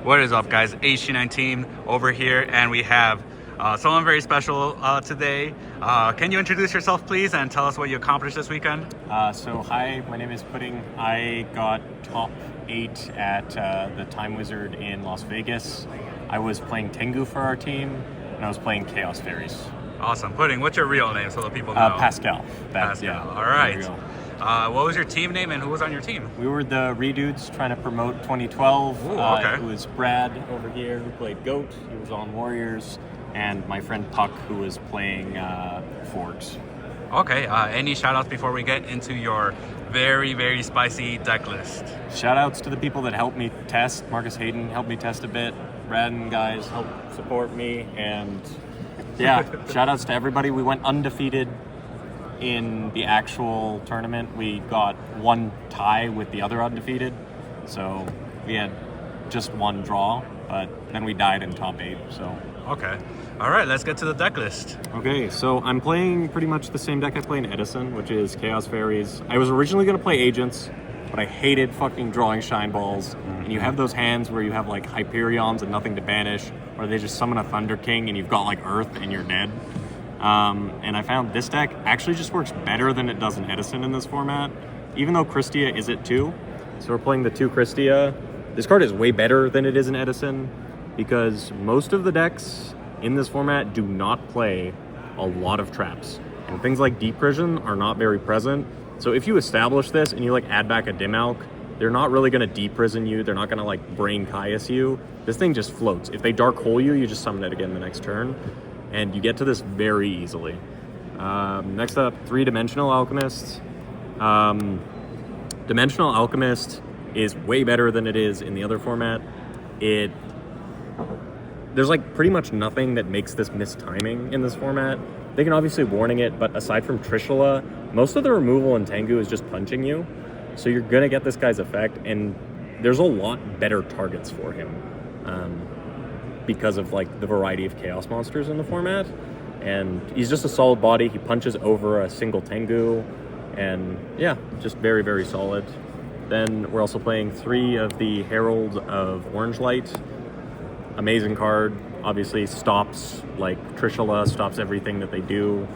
What is up, guys? HG19 over here, and we have someone very special today. Can you introduce yourself, please, and tell us what you accomplished this weekend? Hi, my name is Pudding. I got top 8 at the Time Wizard in Las Vegas. I was playing Tengu for our team, and I was playing Chaos Fairies. Awesome. Pudding, what's your real name so the people know? Pascal. Pascal. Yeah, all right. What was your team name and who was on your team? We were the Redudes trying to promote 2012. Ooh, okay. It was Brad over here who played Goat. He was on Warriors. And my friend Puck who was playing Forks. Okay. Any shout outs before we get into your very, very spicy deck list? Shout outs to the people that helped me test. Marcus Hayden helped me test a bit. Brad and guys helped support me. And yeah, shout outs to everybody. We went undefeated in the actual tournament. We got one tie with the other undefeated, so we had just one draw, but then we died in top 8. So okay, all right, let's get to the deck list. Okay, so I'm playing pretty much the same deck I play in Edison, which is Chaos Fairies. I was originally going to play Agents, but I hated fucking drawing Shine Balls. And you have those hands where you have like Hyperions and nothing to banish, or they just summon a Thunder King and you've got like Earth and you're dead. And I found this deck actually just works better than it does in Edison in this format, even though Christia is it too. So we're playing the 2 Christia. This card is way better than it is in Edison because most of the decks in this format do not play a lot of traps. And things like Deep Prison are not very present. So if you establish this and you like add back a Dim Alk, they're not really going to Deep Prison you. They're not going to like Brain Caius you. This thing just floats. If they Dark Hole you, you just summon it again the next turn. And you get to this very easily. Next up, 3-Dimensional Alchemist. Dimensional Alchemist is way better than it is in the other format. There's like pretty much nothing that makes this miss timing in this format. They can obviously warning it, but aside from Trishula, most of the removal in Tengu is just punching you. So you're gonna get this guy's effect, and there's a lot better targets for him. Because of like the variety of chaos monsters in the format, and he's just a solid body. He punches over a single Tengu, and yeah, just very, very solid. Then we're also playing 3 of the Herald of Orange Light. Amazing card. Obviously stops like Trishula, stops everything that they do,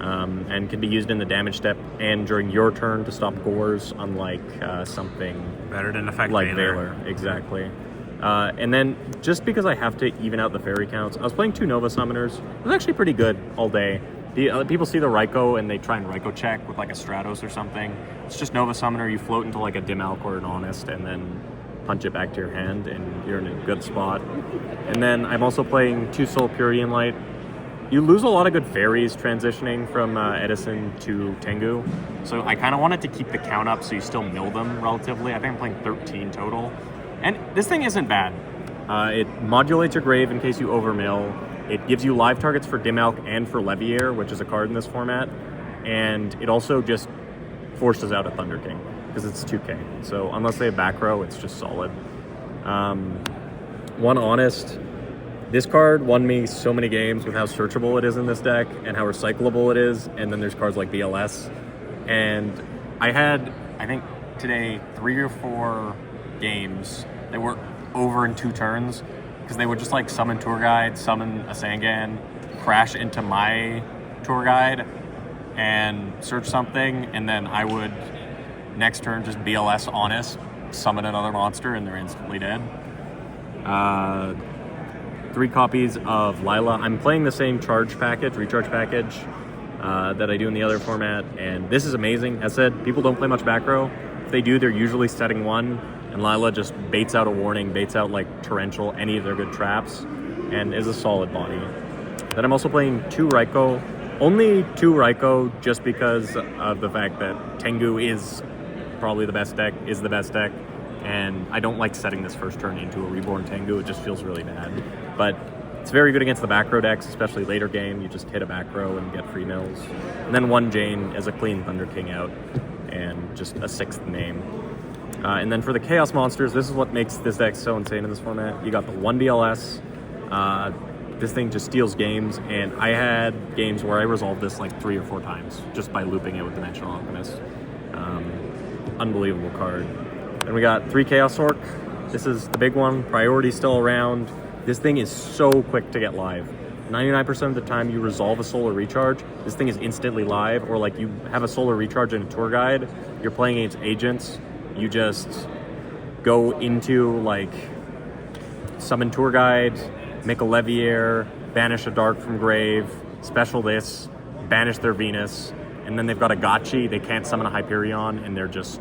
and can be used in the damage step and during your turn to stop Gores, unlike something Better than Effect like Valor. Valor. Exactly. And then, just because I have to even out the fairy counts, I was playing 2 Nova Summoners. It was actually pretty good all day. People see the Raikou and they try and Raikou check with like a Stratos or something. It's just Nova Summoner, you float into like a Dim Alk or an Honest and then punch it back to your hand and you're in a good spot. And then I'm also playing 2 Soul Purian Light. You lose a lot of good fairies transitioning from Edison to Tengu. So I kind of wanted to keep the count up so you still mill them relatively. I think I'm playing 13 total. And this thing isn't bad. It modulates your grave in case you overmill. It gives you live targets for Dim Alk and for Leviair, which is a card in this format. And it also just forces out a Thunder King because it's 2K. So unless they have back row, it's just solid. 1 Honest. This card won me so many games with how searchable it is in this deck and how recyclable it is. And then there's cards like BLS. And I had, I think today, 3 or 4 games that were over in 2 turns because they would just like summon Tour Guide, summon a Sangan, crash into my Tour Guide and search something, and then I would next turn just BLS Honest, summon another monster, and they're instantly dead. 3 copies of Lila. I'm playing the same recharge package that I do in the other format, and this is amazing. As said, people don't play much back row. If they do, they're usually setting 1, and Lila just baits out a warning, baits out like Torrential, any of their good traps, and is a solid body. Then I'm also playing 2 Raikou. Only 2 Raikou just because of the fact that Tengu is probably the best deck, and I don't like setting this first turn into a Reborn Tengu. It just feels really bad. But it's very good against the back row decks, especially later game. You just hit a back row and get free mills. And then 1 Jane as a clean Thunder King out, and just a 6th name. And then for the Chaos Monsters, this is what makes this deck so insane in this format. You got the 1 DLS. This thing just steals games, and I had games where I resolved this like 3 or 4 times just by looping it with Dimensional Alchemist. Unbelievable card. Then we got 3 Chaos Orc. This is the big one. Priority's still around. This thing is so quick to get live. 99% of the time you resolve a solar recharge, this thing is instantly live. Or like you have a solar recharge in a tour guide, you're playing against agents, you just go into like summon tour guide, make a Leviair, banish a dark from grave, special this, banish their Venus, and then they've got a Gotchi, they can't summon a Hyperion, and they're just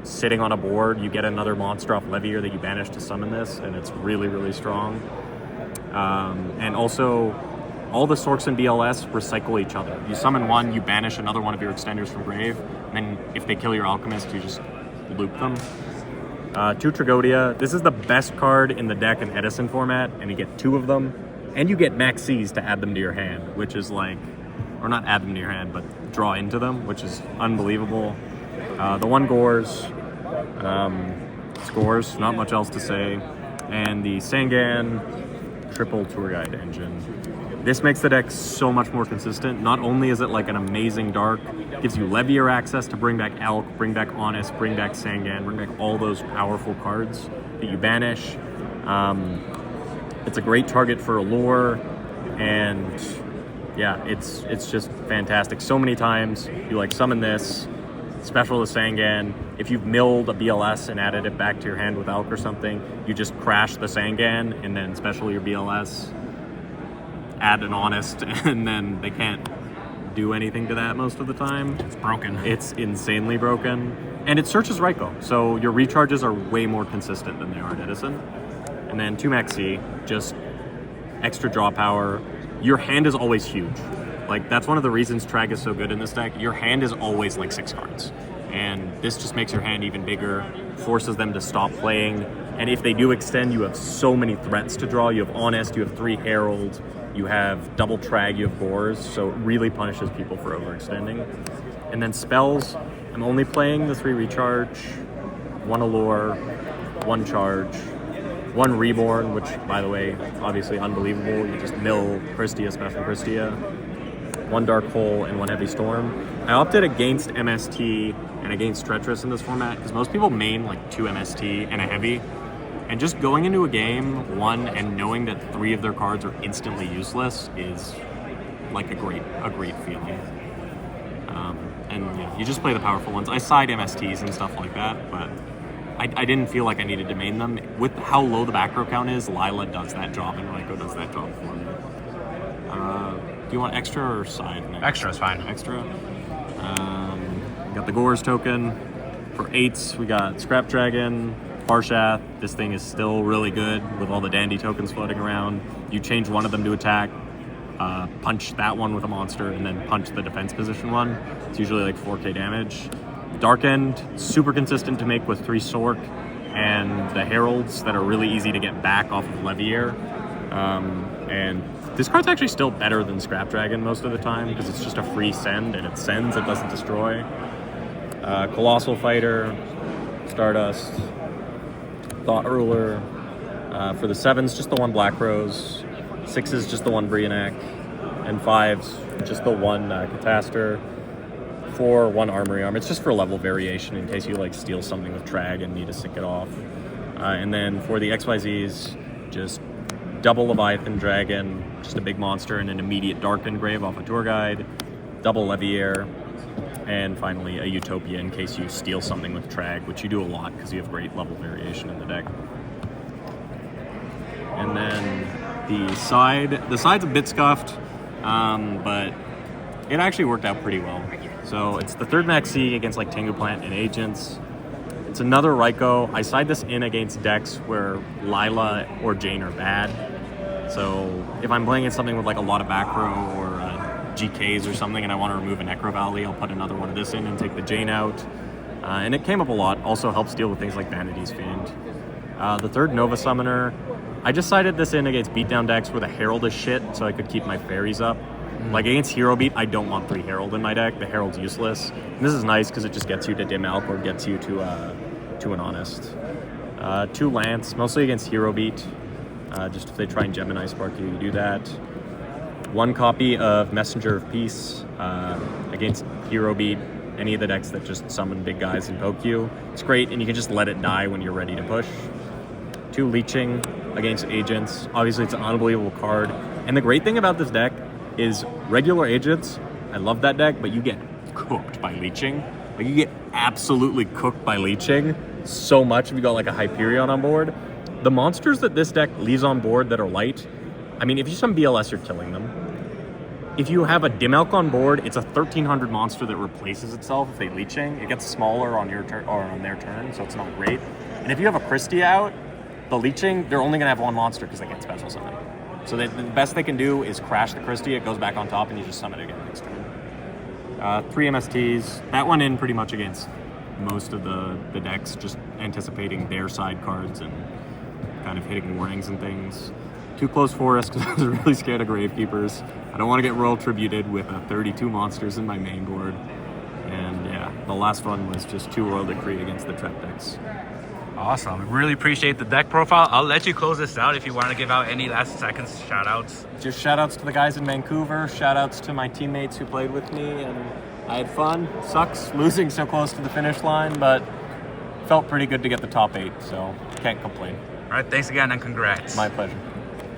sitting on a board. You get another monster off Leviair that you banish to summon this, and it's really, really strong. And also, all the Sorks and BLS recycle each other. You summon one, you banish another one of your extenders from grave, and then if they kill your Alchemist, you just loop them. 2 Tragodia. This is the best card in the deck in Edison format, and you get 2 of them, and you get Maxis to add them to your hand, which is like, or not add them to your hand, but draw into them, which is unbelievable. The 1 Gores, scores, not much else to say, and the Sangan triple tour guide engine. This makes the deck so much more consistent. Not only is it like an amazing dark, it gives you Leviair access to bring back Elk, bring back Honest, bring back Sangan, bring back all those powerful cards that you banish. It's a great target for Allure, and yeah, it's just fantastic. So many times you like summon this, special to Sangan. If you've milled a BLS and added it back to your hand with Elk or something, you just crash the Sangan and then special your BLS, add an Honest, and then they can't do anything to that most of the time. It's broken. It's insanely broken. And it searches Raikou, so your recharges are way more consistent than they are in Edison. And then 2 Maxi, just extra draw power. Your hand is always huge. Like, that's one of the reasons Trag is so good in this deck. Your hand is always like 6 cards. And this just makes your hand even bigger, forces them to stop playing. And if they do extend, you have so many threats to draw. You have Honest, you have 3 Herald, you have double Trag, you have Gores, so it really punishes people for overextending. And then spells, I'm only playing the 3 Recharge, 1 Allure, 1 Charge, 1 Reborn, which, by the way, obviously unbelievable. You just mill Christia, special Christia, 1 Dark Hole, and 1 Heavy Storm. I opted against MST and against Treacherous in this format because most people main like 2 MST and a Heavy. And just going into a game, 1, and knowing that 3 of their cards are instantly useless is like a great feeling. And you just play the powerful ones. I side MSTs and stuff like that, but I didn't feel like I needed to main them. With how low the back row count is, Lila does that job and Raikou does that job for me. Do you want extra or side next? Extra is fine. Extra. Got the Gores token. For 8s, we got Scrap Dragon, Harshath. This thing is still really good with all the Dandy tokens floating around. You change one of them to attack, punch that one with a monster, and then punch the defense position one. It's usually like 4k damage. Dark End, super consistent to make with 3 Sork and the Heralds that are really easy to get back off of Leviair. And this card's actually still better than Scrap Dragon most of the time because it's just a free send, and it sends, it doesn't destroy. Colossal Fighter, Stardust, Thought Ruler. For the 7s, just the 1 Black Rose. 6s, just the 1 Brionac. And 5s, just the 1 Catastor. 4, 1 Armory Arm. It's just for level variation in case you like steal something with Trag and need to sync it off. And then for the XYZs, just double Leviathan Dragon, just a big monster, and an immediate Dark Engrave off a tour guide. Double Leviair. And finally, a Utopia in case you steal something with Trag, which you do a lot because you have great level variation in the deck. And then the side's a bit scuffed, but it actually worked out pretty well. So it's the 3rd Maxi against like Tengu Plant and Agents. It's another Raikou. I side this in against decks where Lila or Jane are bad. So if I'm playing against something with like a lot of back row or GKs or something and I want to remove a Necro Valley, I'll put another one of this in and take the Jane out. And it came up a lot. Also helps deal with things like Vanity's Fiend. The 3rd Nova Summoner, I just sided this in against beatdown decks where the Herald is shit so I could keep my fairies up. Like against Hero Beat, I don't want 3 Herald in my deck. The Herald's useless. And this is nice because it just gets you to dim Alk or gets you to an Honest. 2 Lance, mostly against Hero Beat. Just if they try and Gemini Spark you, you do that. 1 copy of Messenger of Peace against Hero Beat, any of the decks that just summon big guys and poke you. It's great, and you can just let it die when you're ready to push. 2 leeching against agents. Obviously, it's an unbelievable card. And the great thing about this deck is regular agents, I love that deck, but you get cooked by leeching. Like, you get absolutely cooked by leeching so much if you got like a Hyperion on board. The monsters that this deck leaves on board that are light, I mean, if you summon BLS, you're killing them. If you have a Dim Elk on board, it's a 1300 monster that replaces itself if they leeching. It gets smaller on your turn or on their turn, so it's not great. And if you have a Christie out, the leeching, they're only gonna have 1 monster because they can't special summon. So the best they can do is crash the Christie, it goes back on top, and you just summon it again next turn. 3 MSTs. That went in pretty much against most of the decks, just anticipating their side cards and kind of hitting warnings and things. 2 Close Forest because I was really scared of Gravekeepers. I don't want to get Royal Tributed with 32 monsters in my main board. And yeah, the last one was just 2 Royal Decree against the Trap decks. Awesome. Really appreciate the deck profile. I'll let you close this out if you want to give out any last seconds shout outs. Just shout outs to the guys in Vancouver, shout outs to my teammates who played with me, and I had fun. Sucks losing so close to the finish line, but felt pretty good to get the top 8, so can't complain. All right, thanks again and congrats. My pleasure.